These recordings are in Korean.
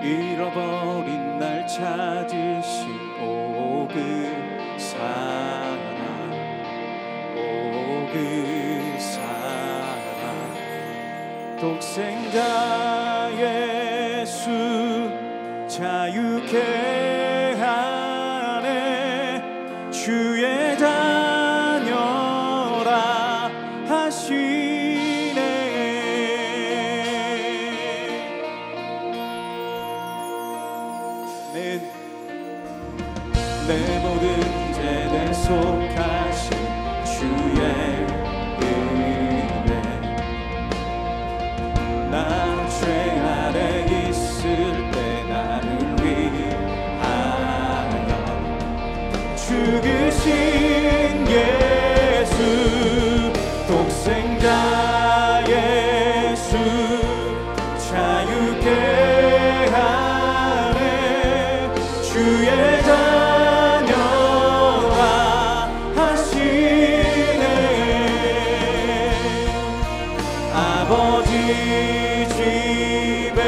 잃어버린 날 찾으신 오 그 사랑, 오 그 사랑. 독생자 예수 자유케 하네. 주의 자녀라 하시네. 내 모든 죄에 속하신 주의 은혜, 나 죄 아래 있을 때 나를 위하여 죽으신 예수, 독생자 예수 자유케 하네. 주의 자녀라 하시네. 아버지 집에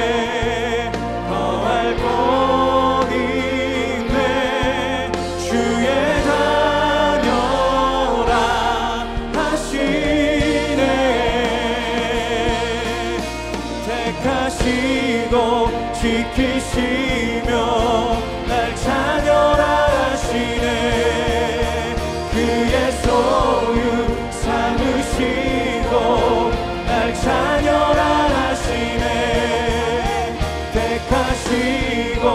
거할 곳 있네. 주의 자녀라 하시네. 택하시고 지키시며 날 자녀라 하시네. 그의 소유 삼으시고 날 자녀라 하시네. 택하시고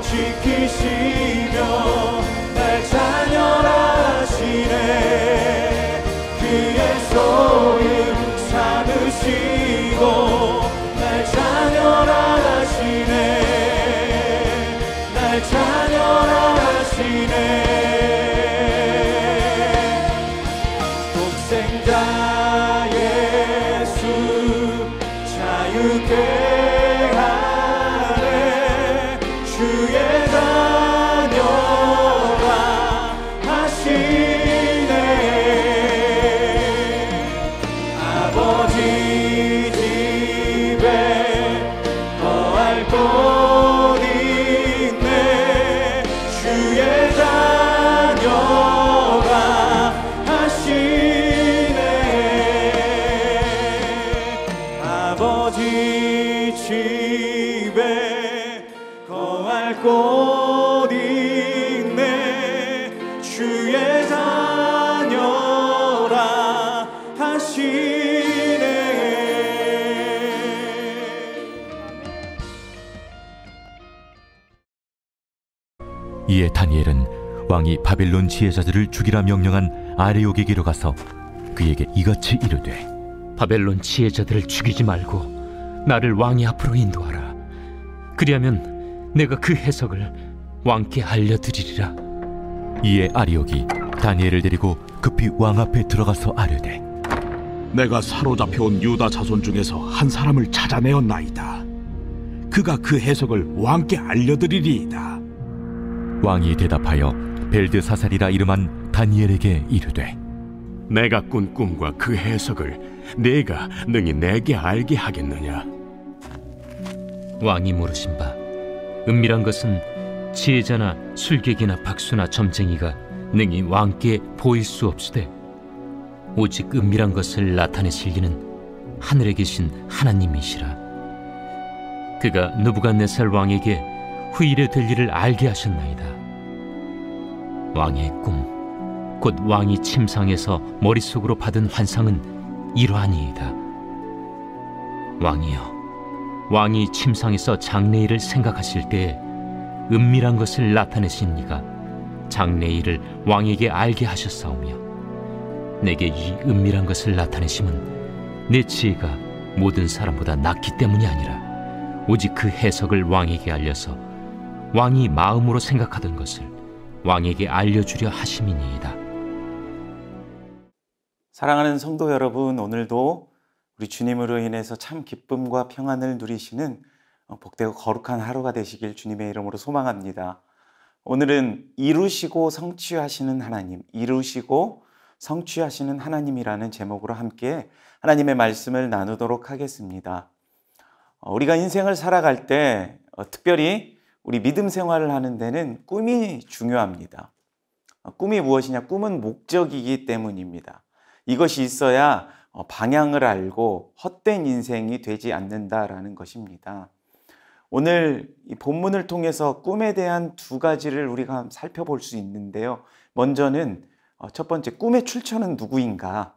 지키시며 날 자녀라 하시네. 그의 소유 삼으시고 날 자녀라 하시네. 날 자녀라 하시네. 독생자 예수 자유케 하네. 주의 자녀라 하시네. 아버지 집에 거할 곳 있네. 주의 자녀라 하시네. 아버지 집에 거할 곳 있네. 주의 자녀라 하시네. 이에 다니엘은 왕이 바벨론 지혜자들을 죽이라 명령한 아레옥에게로 가서 그에게 이같이 이르되, 바벨론 지혜자들을 죽이지 말고 나를 왕의 앞으로 인도하라. 그리하면 내가 그 해석을 왕께 알려드리리라. 이에 아레옥이 다니엘을 데리고 급히 왕 앞에 들어가서 아뢰되, 내가 사로잡혀온 유다 자손 중에서 한 사람을 찾아내었나이다. 그가 그 해석을 왕께 알려드리리이다. 왕이 대답하여 벨드사살이라 이름한 다니엘에게 이르되, 내가 꾼 꿈과 그 해석을 네가 능히 내게 알게 하겠느냐? 왕이 물으신 바, 은밀한 것은 지혜자나 술객이나 박수나 점쟁이가 능히 왕께 보일 수 없으되 오직 은밀한 것을 나타내실 이는 하늘에 계신 하나님이시라. 그가 느부갓네살 왕에게 후일에 될 일을 알게 하셨나이다. 왕의 꿈, 곧 왕이 침상에서 머릿속으로 받은 환상은 이러하니이다. 왕이여, 왕이 침상에서 장래일을 생각하실 때에 은밀한 것을 나타내신 이가 장래일을 왕에게 알게 하셨사오며, 내게 이 은밀한 것을 나타내심은 내 지혜가 모든 사람보다 낫기 때문이 아니라 오직 그 해석을 왕에게 알려서 왕이 마음으로 생각하던 것을 왕에게 알려주려 하심이니이다. 사랑하는 성도 여러분, 오늘도 우리 주님으로 인해서 참 기쁨과 평안을 누리시는 복되고 거룩한 하루가 되시길 주님의 이름으로 소망합니다. 오늘은 이루시고 성취하시는 하나님, 이루시고 성취하시는 하나님이라는 제목으로 함께 하나님의 말씀을 나누도록 하겠습니다. 우리가 인생을 살아갈 때 특별히 우리 믿음 생활을 하는 데는 꿈이 중요합니다. 꿈이 무엇이냐? 꿈은 목적이기 때문입니다. 이것이 있어야 방향을 알고 헛된 인생이 되지 않는다라는 것입니다. 오늘 이 본문을 통해서 꿈에 대한 두 가지를 우리가 살펴볼 수 있는데요. 먼저는 첫 번째, 꿈의 출처는 누구인가?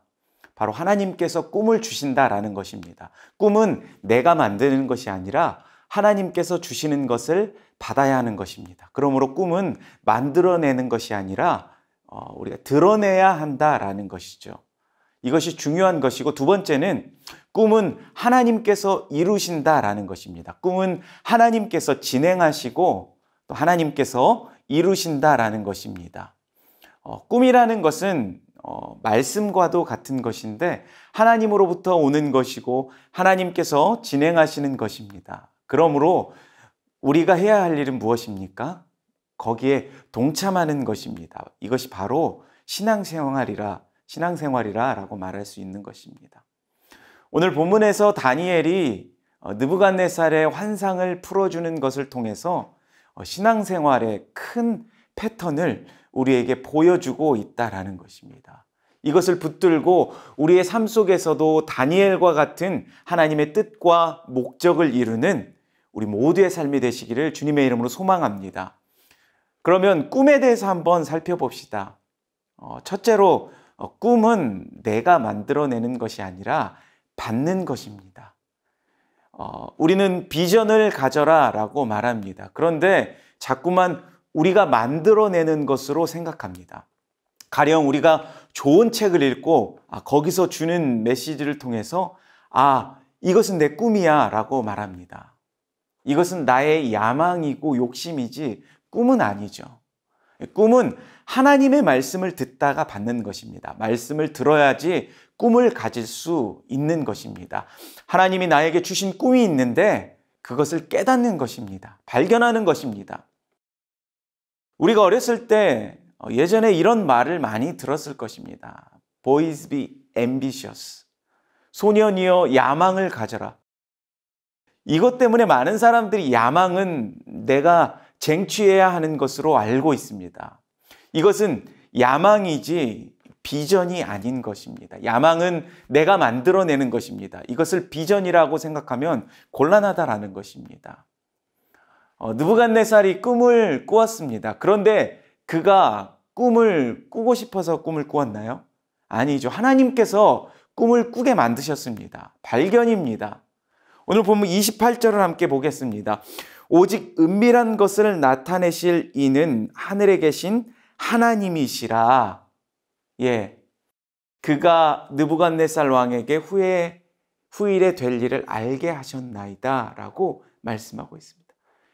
바로 하나님께서 꿈을 주신다라는 것입니다. 꿈은 내가 만드는 것이 아니라 하나님께서 주시는 것을 받아야 하는 것입니다. 그러므로 꿈은 만들어내는 것이 아니라 우리가 드러내야 한다라는 것이죠. 이것이 중요한 것이고, 두 번째는 꿈은 하나님께서 이루신다라는 것입니다. 꿈은 하나님께서 진행하시고 또 하나님께서 이루신다라는 것입니다. 꿈이라는 것은 말씀과도 같은 것인데 하나님으로부터 오는 것이고 하나님께서 진행하시는 것입니다. 그러므로 우리가 해야 할 일은 무엇입니까? 거기에 동참하는 것입니다. 이것이 바로 신앙생활이라라고 말할 수 있는 것입니다. 오늘 본문에서 다니엘이 느부갓네살의 환상을 풀어주는 것을 통해서 신앙생활의 큰 패턴을 우리에게 보여주고 있다라는 것입니다. 이것을 붙들고 우리의 삶 속에서도 다니엘과 같은 하나님의 뜻과 목적을 이루는 우리 모두의 삶이 되시기를 주님의 이름으로 소망합니다. 그러면 꿈에 대해서 한번 살펴봅시다. 첫째로 꿈은 내가 만들어내는 것이 아니라 받는 것입니다. 우리는 비전을 가져라 라고 말합니다. 그런데 자꾸만 우리가 만들어내는 것으로 생각합니다. 가령 우리가 좋은 책을 읽고 거기서 주는 메시지를 통해서 이것은 내 꿈이야 라고 말합니다. 이것은 나의 야망이고 욕심이지 꿈은 아니죠. 꿈은 하나님의 말씀을 듣다가 받는 것입니다. 말씀을 들어야지 꿈을 가질 수 있는 것입니다. 하나님이 나에게 주신 꿈이 있는데 그것을 깨닫는 것입니다. 발견하는 것입니다. 우리가 어렸을 때 예전에 이런 말을 많이 들었을 것입니다. Boys be ambitious. 소년이여 야망을 가져라. 이것 때문에 많은 사람들이 야망은 내가 쟁취해야 하는 것으로 알고 있습니다. 이것은 야망이지 비전이 아닌 것입니다. 야망은 내가 만들어내는 것입니다. 이것을 비전이라고 생각하면 곤란하다라는 것입니다. 느부갓네살이 꿈을 꾸었습니다. 그런데 그가 꿈을 꾸고 싶어서 꿈을 꾸었나요? 아니죠. 하나님께서 꿈을 꾸게 만드셨습니다. 발견입니다. 오늘 본문 28절을 함께 보겠습니다. 오직 은밀한 것을 나타내실 이는 하늘에 계신 하나님이시라. 그가 느부갓네살 왕에게 후일에 될 일을 알게 하셨나이다 라고 말씀하고 있습니다.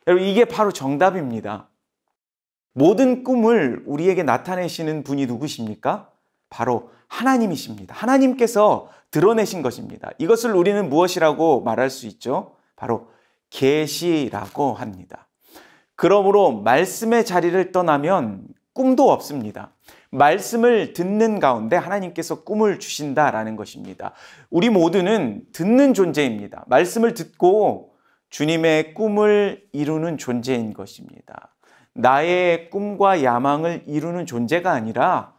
여러분, 이게 바로 정답입니다. 모든 꿈을 우리에게 나타내시는 분이 누구십니까? 바로 하나님이십니다. 하나님께서 드러내신 것입니다. 이것을 우리는 무엇이라고 말할 수 있죠? 바로 계시라고 합니다. 그러므로 말씀의 자리를 떠나면 꿈도 없습니다. 말씀을 듣는 가운데 하나님께서 꿈을 주신다라는 것입니다. 우리 모두는 듣는 존재입니다. 말씀을 듣고 주님의 꿈을 이루는 존재인 것입니다. 나의 꿈과 야망을 이루는 존재가 아니라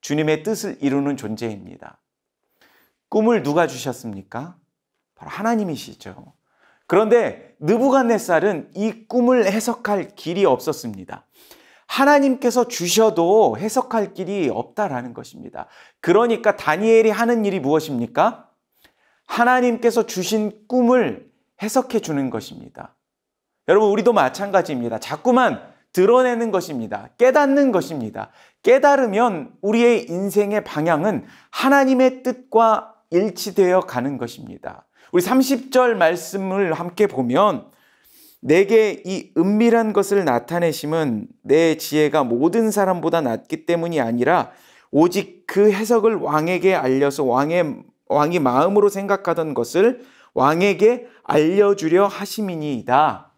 주님의 뜻을 이루는 존재입니다. 꿈을 누가 주셨습니까? 바로 하나님이시죠. 그런데 느부갓네살은 이 꿈을 해석할 길이 없었습니다. 하나님께서 주셔도 해석할 길이 없다라는 것입니다. 그러니까 다니엘이 하는 일이 무엇입니까? 하나님께서 주신 꿈을 해석해 주는 것입니다. 여러분, 우리도 마찬가지입니다. 자꾸만 드러내는 것입니다. 깨닫는 것입니다. 깨달으면 우리의 인생의 방향은 하나님의 뜻과 일치되어 가는 것입니다. 우리 30절 말씀을 함께 보면 내게 이 은밀한 것을 나타내심은 내 지혜가 모든 사람보다 낫기 때문이 아니라 오직 그 해석을 왕에게 알려서 왕이 마음으로 생각하던 것을 왕에게 알려주려 하심이니이다.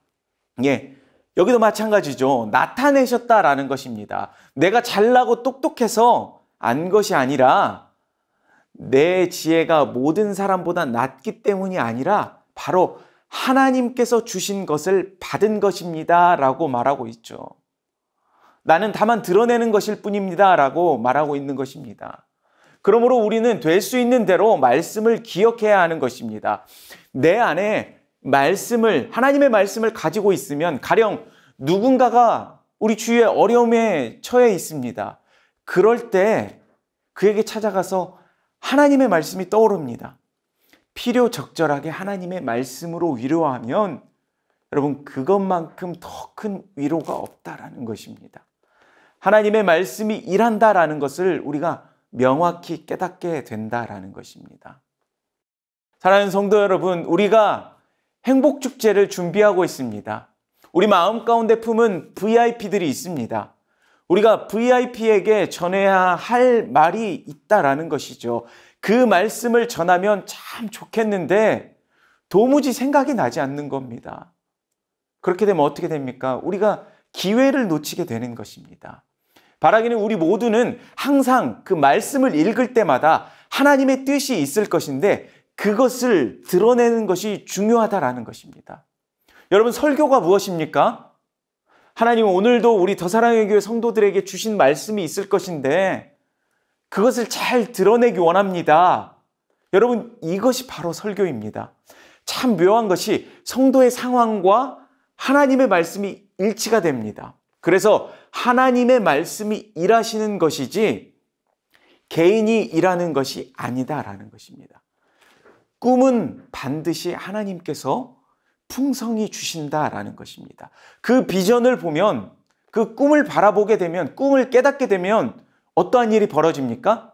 여기도 마찬가지죠. 나타내셨다라는 것입니다. 내가 잘나고 똑똑해서 안 것이 아니라 내 지혜가 모든 사람보다 낫기 때문이 아니라 바로 하나님께서 주신 것을 받은 것입니다 라고 말하고 있죠. 나는 다만 드러내는 것일 뿐입니다 라고 말하고 있는 것입니다. 그러므로 우리는 될 수 있는 대로 말씀을 기억해야 하는 것입니다. 내 안에 하나님의 말씀을 가지고 있으면, 가령 누군가가 우리 주위에 어려움에 처해 있습니다. 그럴 때 그에게 찾아가서 하나님의 말씀이 떠오릅니다. 필요 적절하게 하나님의 말씀으로 위로하면 여러분, 그것만큼 더 큰 위로가 없다라는 것입니다. 하나님의 말씀이 일한다라는 것을 우리가 명확히 깨닫게 된다라는 것입니다. 사랑하는 성도 여러분, 우리가 행복축제를 준비하고 있습니다. 우리 마음 가운데 품은 VIP들이 있습니다. 우리가 VIP에게 전해야 할 말이 있다라는 것이죠. 그 말씀을 전하면 참 좋겠는데 도무지 생각이 나지 않는 겁니다. 그렇게 되면 어떻게 됩니까? 우리가 기회를 놓치게 되는 것입니다. 바라기는 우리 모두는 항상 그 말씀을 읽을 때마다 하나님의 뜻이 있을 것인데 그것을 드러내는 것이 중요하다라는 것입니다. 여러분, 설교가 무엇입니까? 하나님은 오늘도 우리 더사랑의 교회 성도들에게 주신 말씀이 있을 것인데 그것을 잘 드러내기 원합니다. 여러분, 이것이 바로 설교입니다. 참 묘한 것이 성도의 상황과 하나님의 말씀이 일치가 됩니다. 그래서 하나님의 말씀이 일하시는 것이지 개인이 일하는 것이 아니다라는 것입니다. 꿈은 반드시 하나님께서 풍성히 주신다라는 것입니다. 그 비전을 보면, 그 꿈을 바라보게 되면, 꿈을 깨닫게 되면 어떠한 일이 벌어집니까?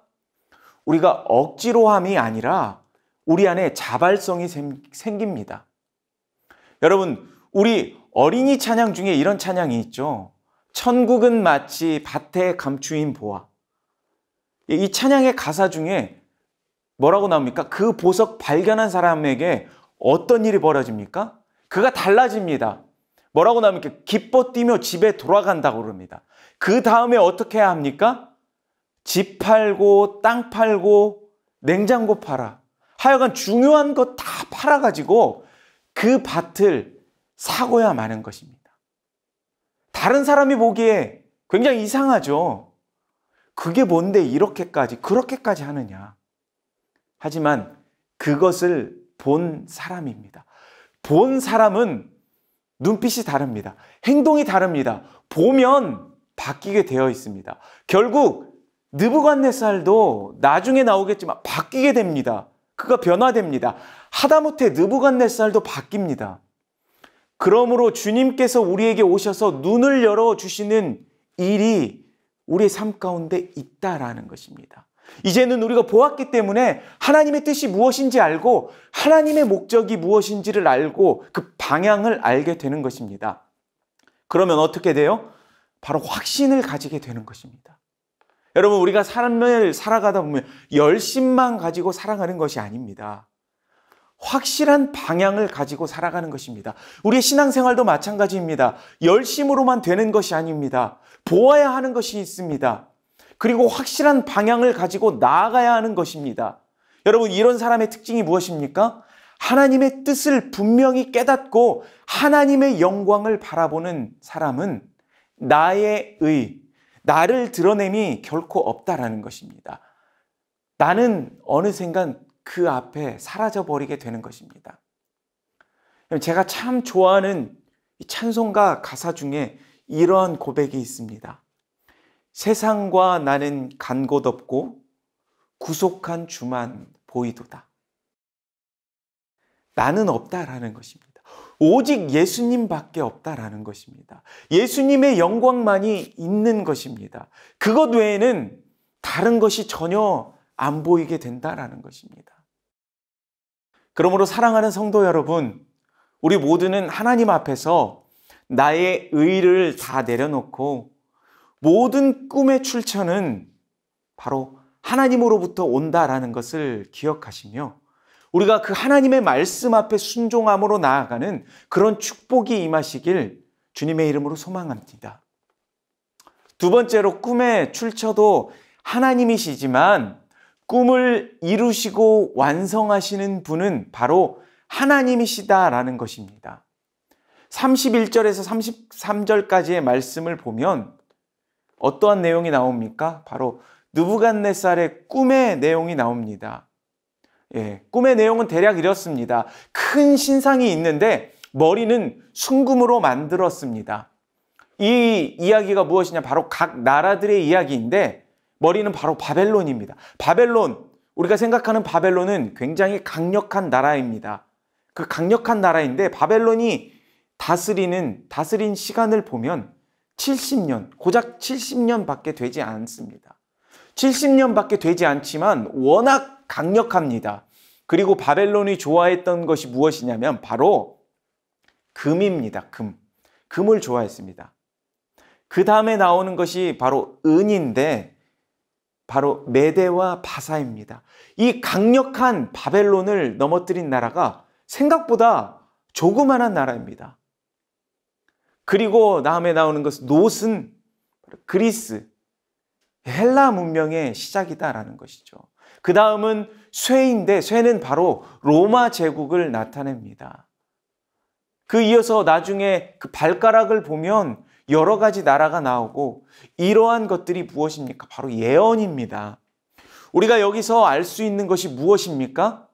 우리가 억지로 함이 아니라 우리 안에 자발성이 생깁니다. 여러분, 우리 어린이 찬양 중에 이런 찬양이 있죠. 천국은 마치 밭에 감추인 보화. 이 찬양의 가사 중에 뭐라고 나옵니까? 그 보석 발견한 사람에게 어떤 일이 벌어집니까? 그가 달라집니다. 뭐라고 나옵니까? 기뻐 뛰며 집에 돌아간다고 그럽니다. 그 다음에 어떻게 해야 합니까? 집 팔고 땅 팔고 냉장고 팔아. 하여간 중요한 것 다 팔아가지고 그 밭을 사고야 마는 것입니다. 다른 사람이 보기에 굉장히 이상하죠. 그게 뭔데 이렇게까지 그렇게까지 하느냐. 하지만 그것을 본 사람입니다. 본 사람은 눈빛이 다릅니다. 행동이 다릅니다. 보면 바뀌게 되어 있습니다. 결국 느부갓네살도 나중에 나오겠지만 바뀌게 됩니다. 그가 변화됩니다. 하다못해 느부갓네살도 바뀝니다. 그러므로 주님께서 우리에게 오셔서 눈을 열어주시는 일이 우리의 삶 가운데 있다라는 것입니다. 이제는 우리가 보았기 때문에 하나님의 뜻이 무엇인지 알고 하나님의 목적이 무엇인지를 알고 그 방향을 알게 되는 것입니다. 그러면 어떻게 돼요? 바로 확신을 가지게 되는 것입니다. 여러분, 우리가 삶을 살아가다 보면 열심만 가지고 살아가는 것이 아닙니다. 확실한 방향을 가지고 살아가는 것입니다. 우리의 신앙생활도 마찬가지입니다. 열심으로만 되는 것이 아닙니다. 보아야 하는 것이 있습니다. 그리고 확실한 방향을 가지고 나아가야 하는 것입니다. 여러분, 이런 사람의 특징이 무엇입니까? 하나님의 뜻을 분명히 깨닫고 하나님의 영광을 바라보는 사람은 나의 나를 드러냄이 결코 없다라는 것입니다. 나는 어느샌간 그 앞에 사라져버리게 되는 것입니다. 제가 참 좋아하는 찬송가 가사 중에 이러한 고백이 있습니다. 세상과 나는 간 곳 없고 구속한 주만 보이도다. 나는 없다라는 것입니다. 오직 예수님밖에 없다라는 것입니다. 예수님의 영광만이 있는 것입니다. 그것 외에는 다른 것이 전혀 안 보이게 된다라는 것입니다. 그러므로 사랑하는 성도 여러분, 우리 모두는 하나님 앞에서 나의 의를 다 내려놓고 모든 꿈의 출처는 바로 하나님으로부터 온다라는 것을 기억하시며 우리가 그 하나님의 말씀 앞에 순종함으로 나아가는 그런 축복이 임하시길 주님의 이름으로 소망합니다. 두 번째로, 꿈의 출처도 하나님이시지만 꿈을 이루시고 완성하시는 분은 바로 하나님이시다라는 것입니다. 31절에서 33절까지의 말씀을 보면 어떠한 내용이 나옵니까? 바로 느부갓네살의 꿈의 내용이 나옵니다. 꿈의 내용은 대략 이렇습니다. 큰 신상이 있는데 머리는 순금으로 만들었습니다. 이 이야기가 무엇이냐? 바로 각 나라들의 이야기인데 머리는 바로 바벨론입니다. 바벨론, 우리가 생각하는 바벨론은 굉장히 강력한 나라입니다. 그 강력한 나라인데 바벨론이 다스린 시간을 보면 70년, 고작 70년밖에 되지 않습니다. 70년밖에 되지 않지만 워낙 강력합니다. 그리고 바벨론이 좋아했던 것이 무엇이냐면 바로 금입니다. 금을 좋아했습니다. 그 다음에 나오는 것이 바로 은인데 바로 메대와 바사입니다. 이 강력한 바벨론을 넘어뜨린 나라가 생각보다 조그만한 나라입니다. 그리고 다음에 나오는 것은 놋은 그리스, 헬라 문명의 시작이다라는 것이죠. 그 다음은 쇠인데 쇠는 바로 로마 제국을 나타냅니다. 그 이어서 나중에 그 발가락을 보면 여러 가지 나라가 나오고 이러한 것들이 무엇입니까? 바로 예언입니다. 우리가 여기서 알 수 있는 것이 무엇입니까?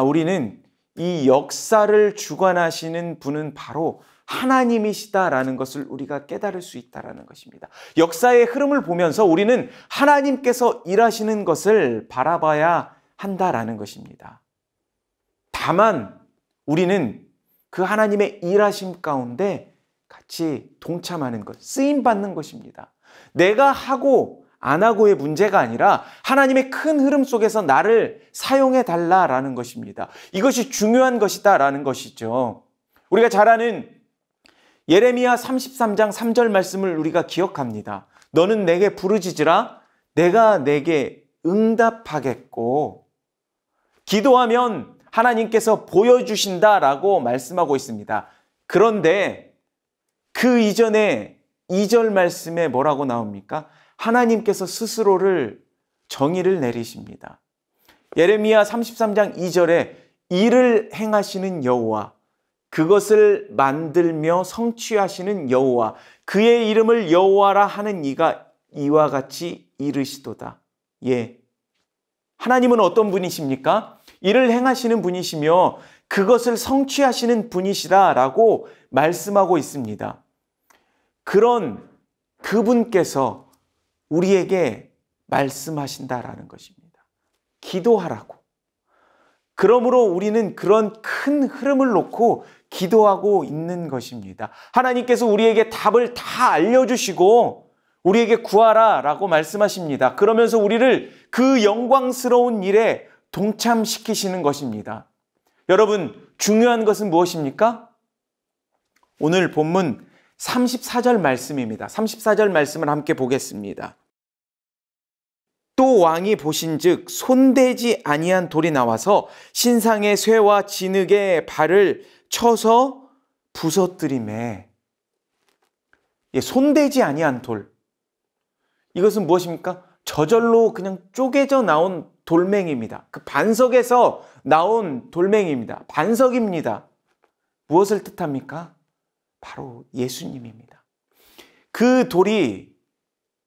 우리는 이 역사를 주관하시는 분은 바로 하나님이시다라는 것을 우리가 깨달을 수 있다라는 것입니다. 역사의 흐름을 보면서 우리는 하나님께서 일하시는 것을 바라봐야 한다라는 것입니다. 다만 우리는 그 하나님의 일하심 가운데 같이 동참하는 것, 쓰임받는 것입니다. 내가 하고 안 하고의 문제가 아니라 하나님의 큰 흐름 속에서 나를 사용해 달라라는 것입니다. 이것이 중요한 것이다라는 것이죠. 우리가 잘 아는 예레미야 33장 3절 말씀을 우리가 기억합니다. 너는 내게 부르짖으라 내가 내게 응답하겠고 기도하면 하나님께서 보여주신다라고 말씀하고 있습니다. 그런데 그 이전에 2절 말씀에 뭐라고 나옵니까? 하나님께서 스스로를 정의를 내리십니다. 예레미야 33장 2절에 일을 행하시는 여호와, 그것을 만들며 성취하시는 여호와, 그의 이름을 여호와라 하는 이가 이와 같이 이르시도다. 하나님은 어떤 분이십니까? 일을 행하시는 분이시며 그것을 성취하시는 분이시다라고 말씀하고 있습니다. 그런 그분께서 우리에게 말씀하신다라는 것입니다. 기도하라고. 그러므로 우리는 그런 큰 흐름을 놓고 기도하고 있는 것입니다. 하나님께서 우리에게 답을 다 알려주시고 우리에게 구하라 라고 말씀하십니다. 그러면서 우리를 그 영광스러운 일에 동참시키시는 것입니다. 여러분, 중요한 것은 무엇입니까? 오늘 본문 34절 말씀입니다. 34절 말씀을 함께 보겠습니다. 또 왕이 보신즉 손대지 아니한 돌이 나와서 신상의 쇠와 진흙의 발을 쳐서 부서뜨리매. 손대지 아니한 돌. 이것은 무엇입니까? 저절로 그냥 쪼개져 나온 돌멩이입니다. 그 반석에서 나온 돌멩이입니다. 반석입니다. 무엇을 뜻합니까? 바로 예수님입니다. 그 돌이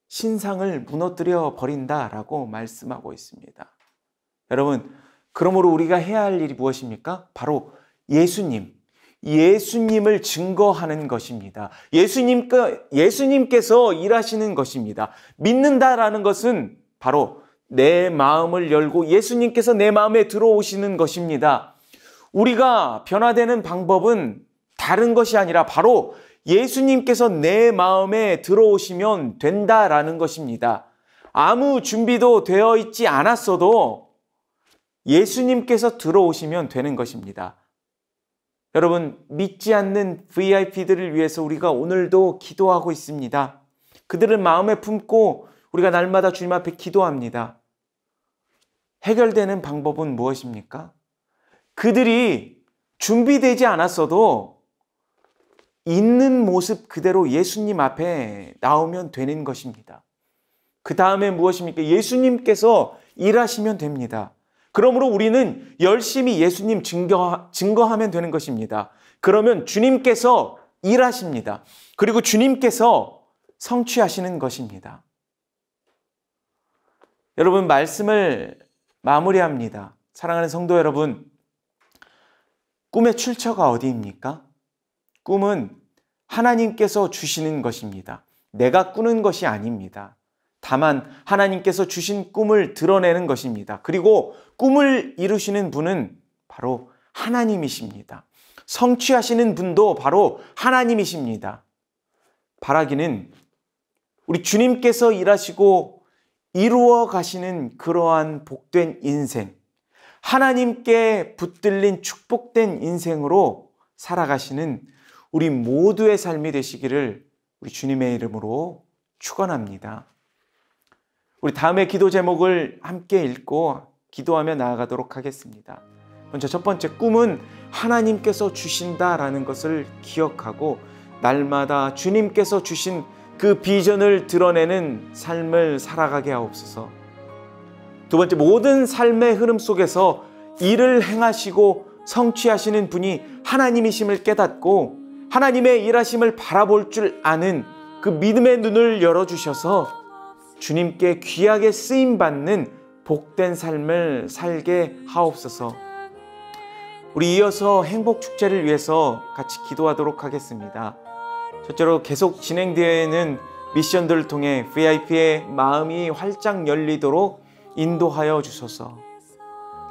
신상을 무너뜨려 버린다라고 말씀하고 있습니다. 여러분, 그러므로 우리가 해야 할 일이 무엇입니까? 바로 예수님을 증거하는 것입니다. 예수님께서 일하시는 것입니다. 믿는다라는 것은 바로 내 마음을 열고 예수님께서 내 마음에 들어오시는 것입니다. 우리가 변화되는 방법은 다른 것이 아니라 바로 예수님께서 내 마음에 들어오시면 된다라는 것입니다. 아무 준비도 되어 있지 않았어도 예수님께서 들어오시면 되는 것입니다. 여러분, 믿지 않는 VIP들을 위해서 우리가 오늘도 기도하고 있습니다. 그들을 마음에 품고 우리가 날마다 주님 앞에 기도합니다. 해결되는 방법은 무엇입니까? 그들이 준비되지 않았어도 있는 모습 그대로 예수님 앞에 나오면 되는 것입니다. 그 다음에 무엇입니까? 예수님께서 일하시면 됩니다. 그러므로 우리는 열심히 예수님 증거하면 되는 것입니다. 그러면 주님께서 일하십니다. 그리고 주님께서 성취하시는 것입니다. 여러분, 말씀을 마무리합니다. 사랑하는 성도 여러분, 꿈의 출처가 어디입니까? 꿈은 하나님께서 주시는 것입니다. 내가 꾸는 것이 아닙니다. 다만 하나님께서 주신 꿈을 드러내는 것입니다. 그리고 꿈을 이루시는 분은 바로 하나님이십니다. 성취하시는 분도 바로 하나님이십니다. 바라기는 우리 주님께서 일하시고 이루어 가시는 그러한 복된 인생, 하나님께 붙들린 축복된 인생으로 살아가시는 우리 모두의 삶이 되시기를 우리 주님의 이름으로 축원합니다. 우리 다음의 기도 제목을 함께 읽고 기도하며 나아가도록 하겠습니다. 먼저 첫 번째, 꿈은 하나님께서 주신다라는 것을 기억하고 날마다 주님께서 주신 그 비전을 드러내는 삶을 살아가게 하옵소서. 두 번째, 모든 삶의 흐름 속에서 일을 행하시고 성취하시는 분이 하나님이심을 깨닫고 하나님의 일하심을 바라볼 줄 아는 그 믿음의 눈을 열어주셔서 주님께 귀하게 쓰임받는 복된 삶을 살게 하옵소서. 우리 이어서 행복축제를 위해서 같이 기도하도록 하겠습니다. 첫째로 계속 진행되어 있는 미션들을 통해 VIP의 마음이 활짝 열리도록 인도하여 주소서.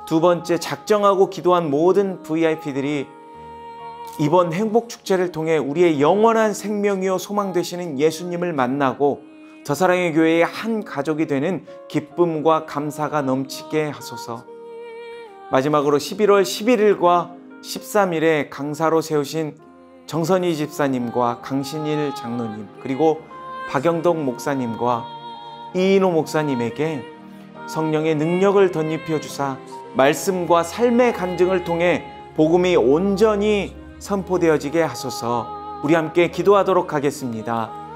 두 번째, 작정하고 기도한 모든 VIP들이 이번 행복축제를 통해 우리의 영원한 생명이요 소망 되시는 예수님을 만나고 저 사랑의 교회의 한 가족이 되는 기쁨과 감사가 넘치게 하소서. 마지막으로 11월 11일과 13일에 강사로 세우신 정선희 집사님과 강신일 장로님, 그리고 박영덕 목사님과 이인호 목사님에게 성령의 능력을 덧입혀 주사 말씀과 삶의 간증을 통해 복음이 온전히 선포되어지게 하소서. 우리 함께 기도하도록 하겠습니다.